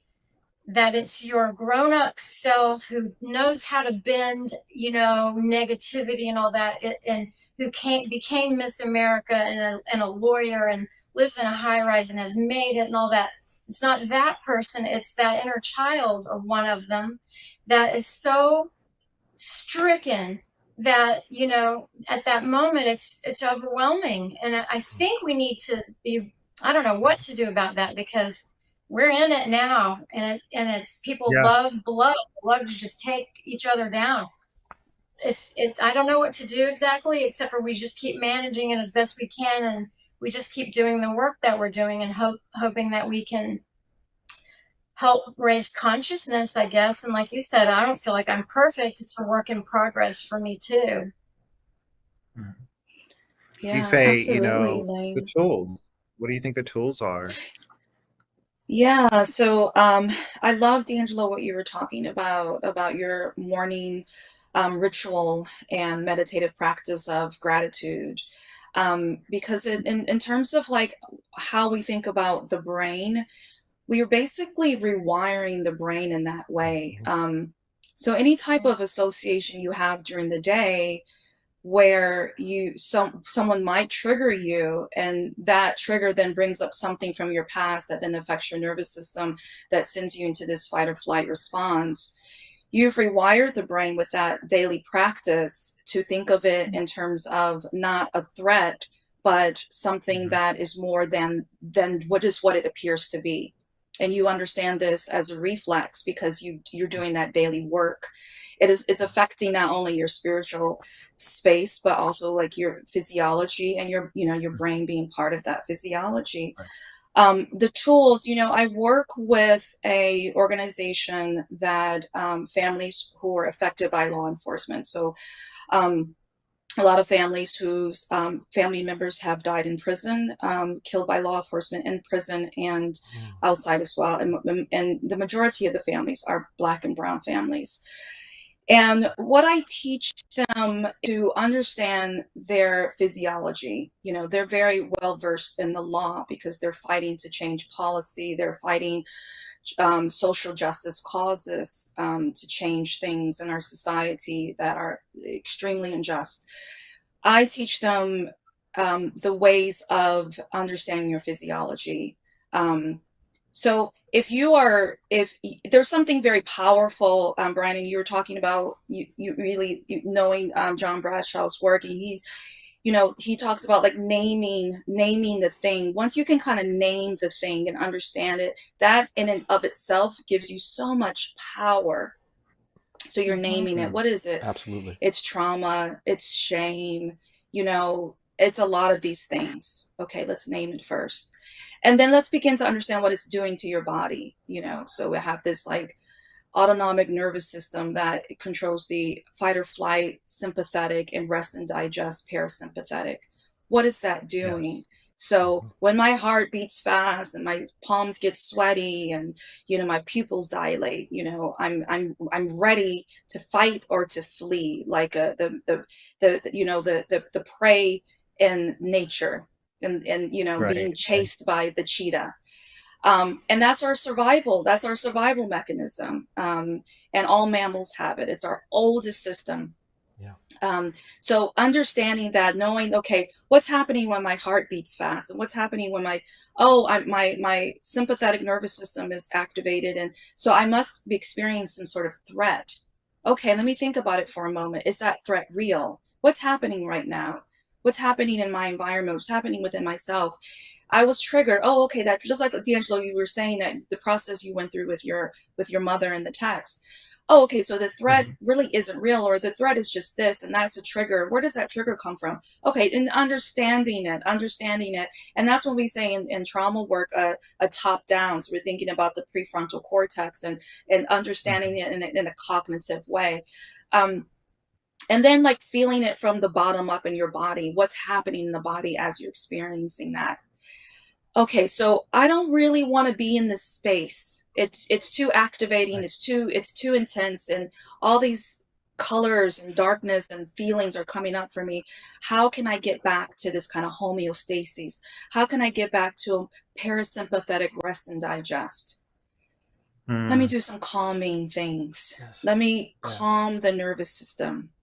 that it's your grown-up self who knows how to bend, negativity and all that, and who became Miss America and a lawyer and lives in a high rise and has made it and all that. It's not that person, it's that inner child, or one of them, that is so stricken that at that moment it's overwhelming. And I think we need to be, I don't know what to do about that, because we're in it now, and it's people yes. love blood, love to just take each other down. I don't know what to do exactly, except for we just keep managing it as best we can, and we just keep doing the work that we're doing, and hoping that we can help raise consciousness, I guess. And like you said, I don't feel like I'm perfect. It's a work in progress for me too. Mm. Yeah, Ife, absolutely, the Elaine. tools. What do you think the tools are? Yeah, so I love, D'Angelo, what you were talking about your morning ritual and meditative practice of gratitude. Because in terms of like how we think about the brain, we are basically rewiring the brain in that way. So any type of association you have during the day where someone might trigger you, and that trigger then brings up something from your past that then affects your nervous system, that sends you into this fight or flight response. You've rewired the brain with that daily practice to think of it in terms of not a threat, but something Mhm. that is more than what it appears to be. And you understand this as a reflex because you're doing that daily work. It's affecting not only your spiritual space, but also like your physiology and your brain being part of that physiology. Right. The tools, I work with a organization that families who are affected by law enforcement. So um, a lot of families whose family members have died in prison, killed by law enforcement in prison and outside as well. And the majority of the families are Black and brown families. And what I teach them to understand their physiology, they're very well versed in the law because they're fighting to change policy. They're fighting social justice causes to change things in our society that are extremely unjust. I teach them the ways of understanding your physiology. So if there's something very powerful, Brandon, you were talking about you really knowing John Bradshaw's work, and he talks about like naming the thing. Once you can kind of name the thing and understand it, that in and of itself gives you so much power. So you're Mm-hmm. naming it. Mm, What is it? Absolutely. It's trauma, it's shame, it's a lot of these things. Okay, let's name it first. And then let's begin to understand what it's doing to your body. So we have this like autonomic nervous system that controls the fight or flight, sympathetic, and rest and digest parasympathetic. What is that doing? yes. So when my heart beats fast and my palms get sweaty and my pupils dilate, I'm ready to fight or to flee, like the prey in nature, and Right. being chased by the cheetah. And that's our survival. That's our survival mechanism. And all mammals have it. It's our oldest system. Yeah. So understanding that, knowing, okay, what's happening when my heart beats fast, and what's happening when my sympathetic nervous system is activated, and so I must be experiencing some sort of threat. Okay, let me think about it for a moment. Is that threat real? What's happening right now? What's happening in my environment? What's happening within myself? I was triggered. Oh, okay, that just like D'Angelo, you were saying that the process you went through with your mother and the text. Oh, okay, so the threat Mhm. really isn't real, or the threat is just this, and that's a trigger. Where does that trigger come from? Okay, and understanding it, and that's when we say in trauma work, a top down. So we're thinking about the prefrontal cortex and understanding Mhm. it in a cognitive way. Um, and then like feeling it from the bottom up in your body, what's happening in the body as you're experiencing that. Okay, so I don't really want to be in this space. It's too activating, Right. it's too intense, and all these colors and darkness and feelings are coming up for me. How can I get back to this kind of homeostasis? How can I get back to parasympathetic rest and digest? Let me Mm. do some calming things. Let Yes. me Yes. calm the nervous system.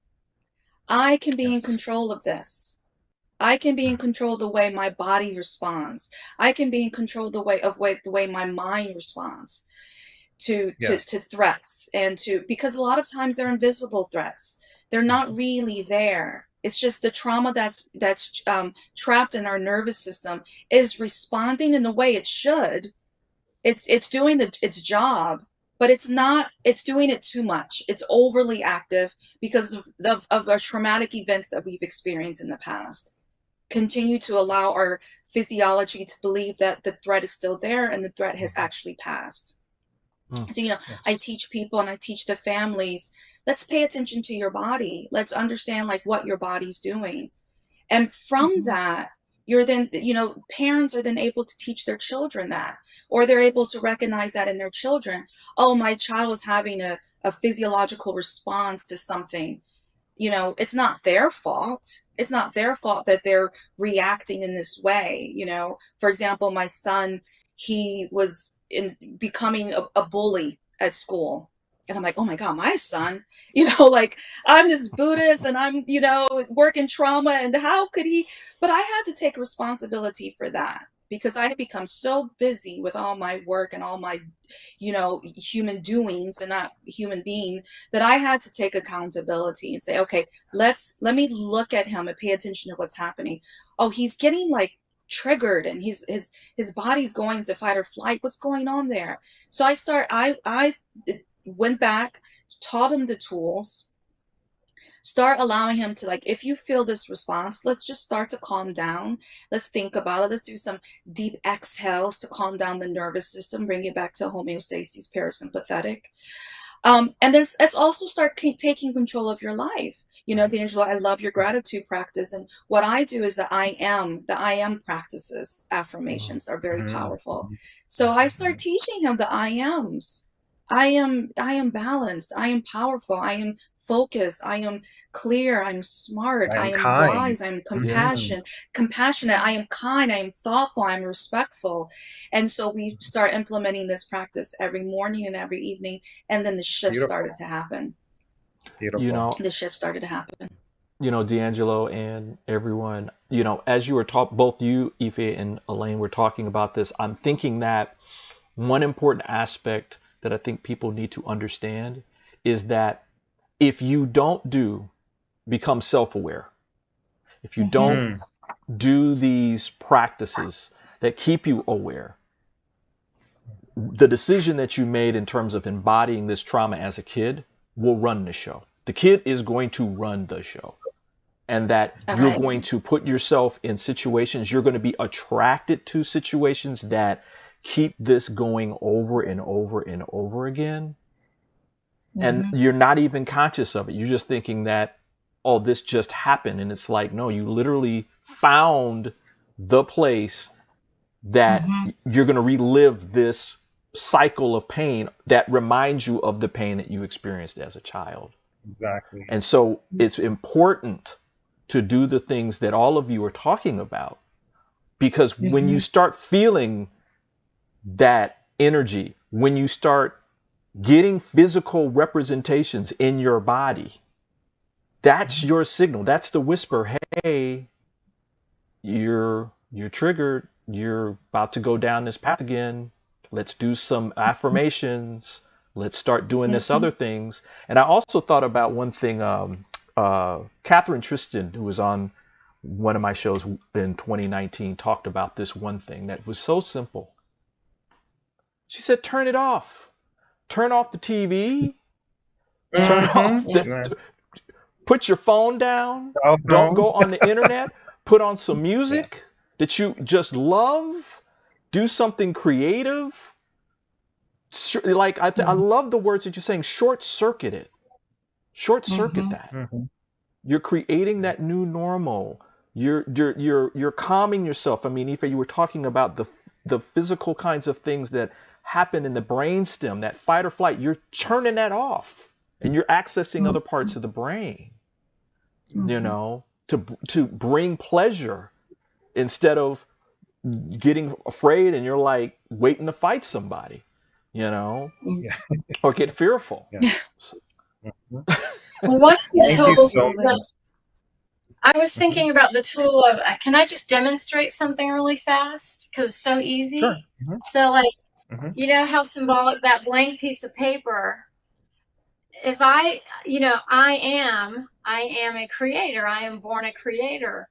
I can be in Yes. control of this. I can be in Mm. control of the way my body responds. I can be in control of the way my mind responds to Yes. threats, and to, because a lot of times they're invisible threats. They're not Mhm. really there. It's just the trauma that's trapped in our nervous system is responding in the way it should. It's doing its job, but it's not. It's doing it too much. It's overly active because of the traumatic events that we've experienced in the past. Continue to allow Yes. our physiology to believe that the threat is still there and the threat has Mhm. actually passed. Mm. So, I Yes. teach people and I teach the families, let's pay attention to your body. Let's understand like what your body's doing. And from Mhm. that, you're then, parents are then able to teach their children that, or they're able to recognize that in their children. Oh, my child is having a physiological response to something. It's not their fault. It's not their fault that they're reacting in this way. For example, my son, he was becoming a bully at school. And I'm like, oh my God, my son, like I'm this Buddhist and I'm, working trauma, and how could he? But I had to take responsibility for that because I had become so busy with all my work and all my, human doings and not human being, that I had to take accountability and say, okay, let me look at him and pay attention to what's happening. Oh, he's getting like triggered, and his body's going to fight or flight. What's going on there? So I went back, taught him the tools, start allowing him to, like, if you feel this response, let's just start to calm down. Let's think about it. Let's do some deep exhales to calm down the nervous system, bring it back to homeostasis, parasympathetic. And then let's also start taking control of your life. Right. D'Angelo, I love your gratitude practice. And what I do is the I am practices, Mm. affirmations are very Mhm. powerful. Mhm. So I start Mhm. teaching him the I ams. I am balanced. I am powerful. I am focused. I am clear. I'm smart. I I am am kind. wise. I'm Yes. Mhm. compassionate. I am kind. I am thoughtful. I'm respectful. And so we start implementing this practice every morning and every evening, and then the shift started Beautiful. to happen. You Beautiful. know, The shift started to happen. D'Angelo and everyone, as you were talking, both you, Ife, and Elaine were talking about this, I'm thinking that one important aspect that I think people need to understand is that if you don't become self-aware, if you Mm-hmm. don't Mm. do these practices that keep you aware, the decision that you made in terms of embodying this trauma as a kid will run the show. The kid is going to run the show. And that you're Right. going Absolutely. to put yourself in situations, you're going to be attracted to situations that keep this going over and over and over again. And Mm-hmm. you're not even conscious of it. You're just thinking that, oh, this just happened. And it's like, no, you literally found the place that Mm-hmm. you're going to relive this cycle of pain that reminds you of the pain that you experienced as a child. Exactly. And so it's important to do the things that all of you are talking about, because when you Mm-hmm. start feeling that energy, when you start getting physical representations in your body That's your signal. That's the whisper. Hey, you're triggered. You're about to go down this path again. Let's do some affirmations. Let's start doing this Mhm. other things. And I also thought about one thing. Catherine Tristan, who was on one of my shows in 2019, talked about this one thing that was so simple. She said, "Turn it off. Turn off the TV. Turn off Mm-hmm. Yeah. the. Put your phone down. Cell Don't phone. go on the internet. Put on some music that you just love. Do something creative. Like I Mhm. love the words that you're saying. Short circuit it. Short circuit Mhm. that. Mhm. You're creating that new normal. You're calming yourself. I mean, Ife, you were talking about the physical kinds of things that happen in the brainstem, that fight or flight. You're turning that off, and you're accessing other parts of the brain. You Mhm. know, to bring pleasure instead of getting afraid and you're like waiting to fight somebody, you know, Mhm. Yeah. or get fearful. Yeah. So, Mhm. Well, one of the Thank you tools so Absolutely. much. that I was Mhm. thinking about the tool of, can I just demonstrate something really fast? Because it's so Sure. easy. Mhm. So, like, Mhm. you know how symbolic that blank piece of paper, if I, I am a creator. I am born a creator.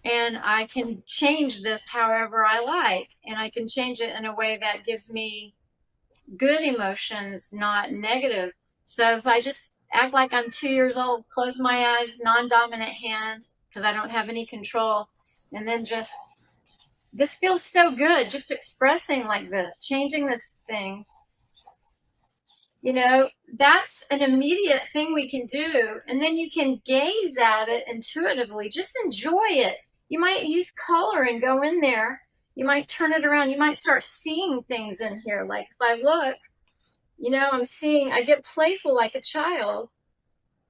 And I can change this however I like. And I can change it in a way that gives me good emotions, not negative. So if I just act like I'm 2 years old, close my eyes, non dominant hand, because I don't have any control, and then just, this feels so good, just expressing like this, changing this thing, that's an immediate thing we can do. And then you can gaze at it intuitively, just enjoy it. You might use color and go in there. You might turn it around. You might start seeing things in here. Like if I look, I get playful like a child.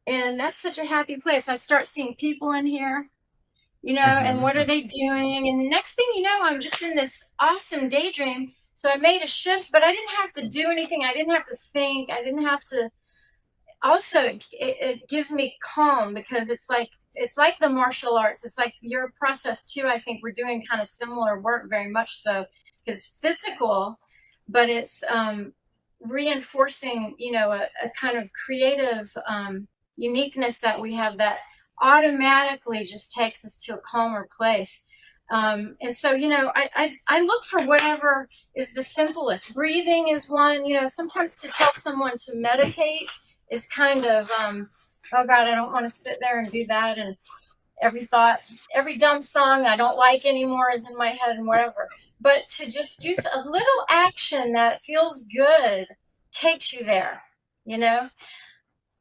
And that's such a happy place. I start seeing people in here, and what are Mhm. they doing? And the next thing you know, I'm just in this awesome daydream. So I made a shift, but I didn't have to do anything. I didn't have to think. I didn't have to. Also, it gives me calm because it's like the martial arts. It's like your process too. I think we're doing kind of similar work, very much so, because physical, but it's reinforcing, a kind of creative uniqueness that we have that automatically just takes us to a calmer place. And so, I look for whatever is the simplest. Breathing is one. Sometimes to tell someone to meditate is kind of, oh God, I don't want to sit there and do that. And every thought, every dumb song I don't like anymore is in my head and whatever. But to just do a little action that feels good takes you there, you know?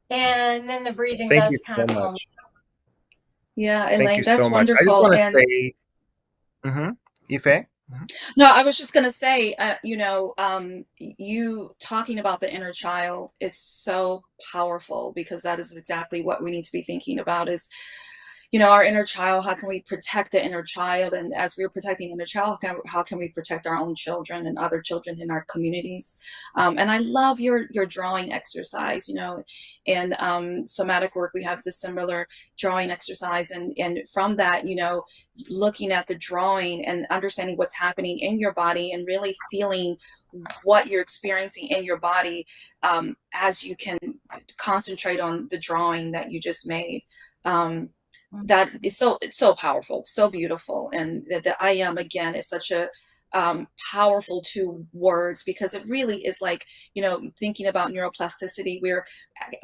And then the breathing Thank you does kind so of calm. much. Yeah, Thank you Elaine, so that's much. I just wonderful. want to And say, mhm. Ife? Mhm. no, I was just going to say, you talking about the inner child is so powerful because that is exactly what we need to be thinking about is, our inner child. How can we protect the inner child? And as we're protecting the inner child, how can we protect our own children and other children in our communities? And I love your drawing exercise, in somatic work, we have the similar drawing exercise. And from that, looking at the drawing and understanding what's happening in your body and really feeling what you're experiencing in your body, as you can concentrate on the drawing that you just made. That is it's so powerful, so beautiful. And the I am, again, is such a powerful two words because it really is like, thinking about neuroplasticity, where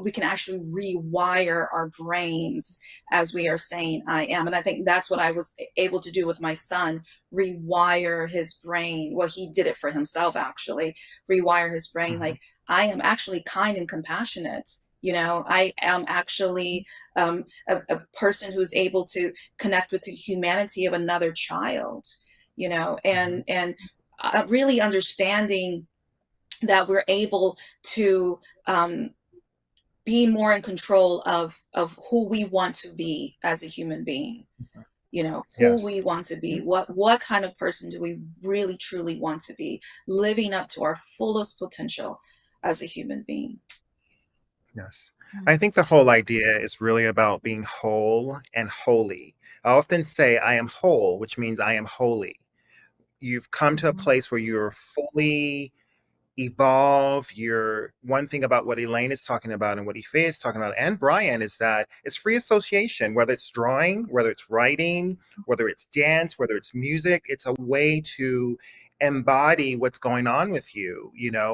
we can actually rewire our brains as we are saying I am. And I think that's what I was able to do with my son, rewire his brain. Well, he did it for himself, actually, rewire his brain. Mhm. Like, I am actually kind and compassionate. I am actually a person who's able to connect with the humanity of another child, Mhm. and really understanding that we're able to be more in control of who we want to be as a human being. Who we Yes. want to be, what kind of person do we really truly want to be, living up to our fullest potential as a human being. Yes. I think the whole idea is really about being whole and holy. I often say I am whole, which means I am holy. You've come to a Mhm. place where you're fully evolve. Your one thing about what Elaine is talking about and what Ife is talking about and Brian is that it's free association, whether it's drawing, whether it's writing, whether it's dance, whether it's music. It's a way to embody what's going on with you,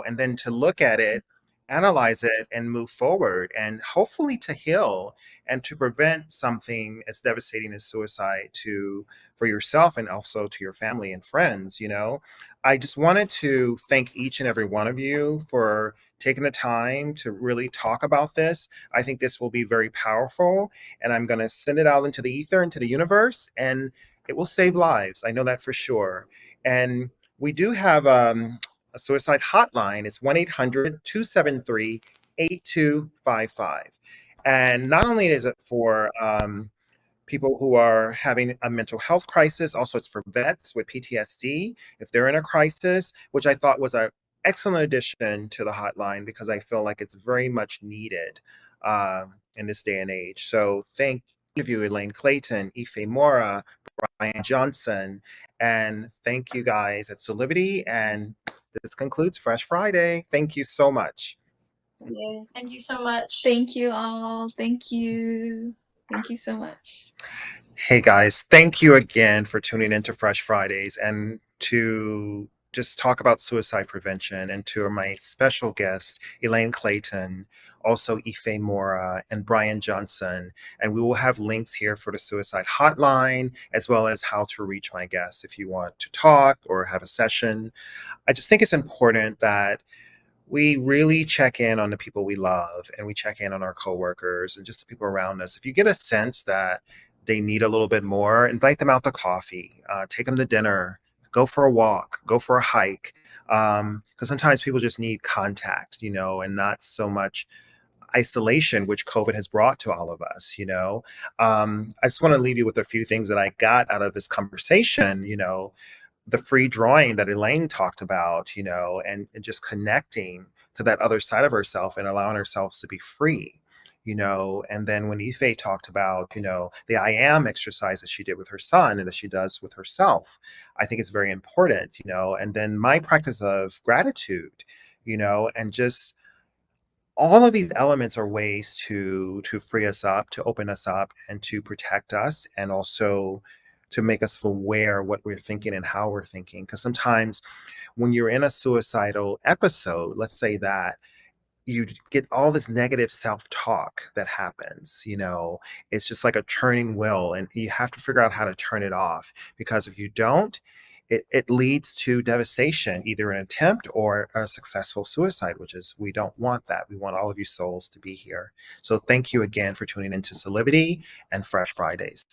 and then to look at it, analyze it, and move forward, and hopefully to heal and to prevent something as devastating as suicide to for yourself and also to your family and friends. I just wanted to thank each and every one of you for taking the time to really talk about this. I think this will be very powerful, and I'm going to send it out into the ether, into the universe, and it will save lives. I know that for sure. And we do have a suicide hotline. It's 1-800-273-8255. And not only is it for people who are having a mental health crisis. Also, it's for vets with PTSD if they're in a crisis, which I thought was an excellent addition to the hotline because I feel like it's very much needed in this day and age. So, thank you, Elaine Clayton, Ife Mora, Brian Johnson, and thank you guys at Soulivity. And this concludes Fresh Friday. Thank you so much. Yeah, thank you so much. Thank you all. Thank you. Thank you so much. Hey guys, thank you again for tuning into Fresh Fridays and to just talk about suicide prevention, and to my special guests, Elaine Clayton, also Ife Mora, and Brian Johnson. And we will have links here for the suicide hotline, as well as how to reach my guests if you want to talk or have a session. I just think it's important that we really check in on the people we love, and we check in on our coworkers and just the people around us. If you get a sense that they need a little bit more, invite them out to coffee, take them to dinner, go for a walk, go for a hike. Because sometimes people just need contact, and not so much isolation, which COVID has brought to all of us. I just want to leave you with a few things that I got out of this conversation. The free drawing that Elaine talked about, and just connecting to that other side of herself and allowing ourselves to be free. And then when Ife talked about, the I am exercise that she did with her son and that she does with herself, I think it's very important. And then my practice of gratitude, and just all of these elements are ways to free us up, to open us up, and to protect us, and also to make us aware what we're thinking and how we're thinking. Because sometimes when you're in a suicidal episode, let's say that, you get all this negative self-talk that happens. It's just like a churning wheel, and you have to figure out how to turn it off, because if you don't, it leads to devastation, either an attempt or a successful suicide, which is, we don't want that. We want all of you souls to be here. So thank you again for tuning into Soulivity and Fresh Fridays.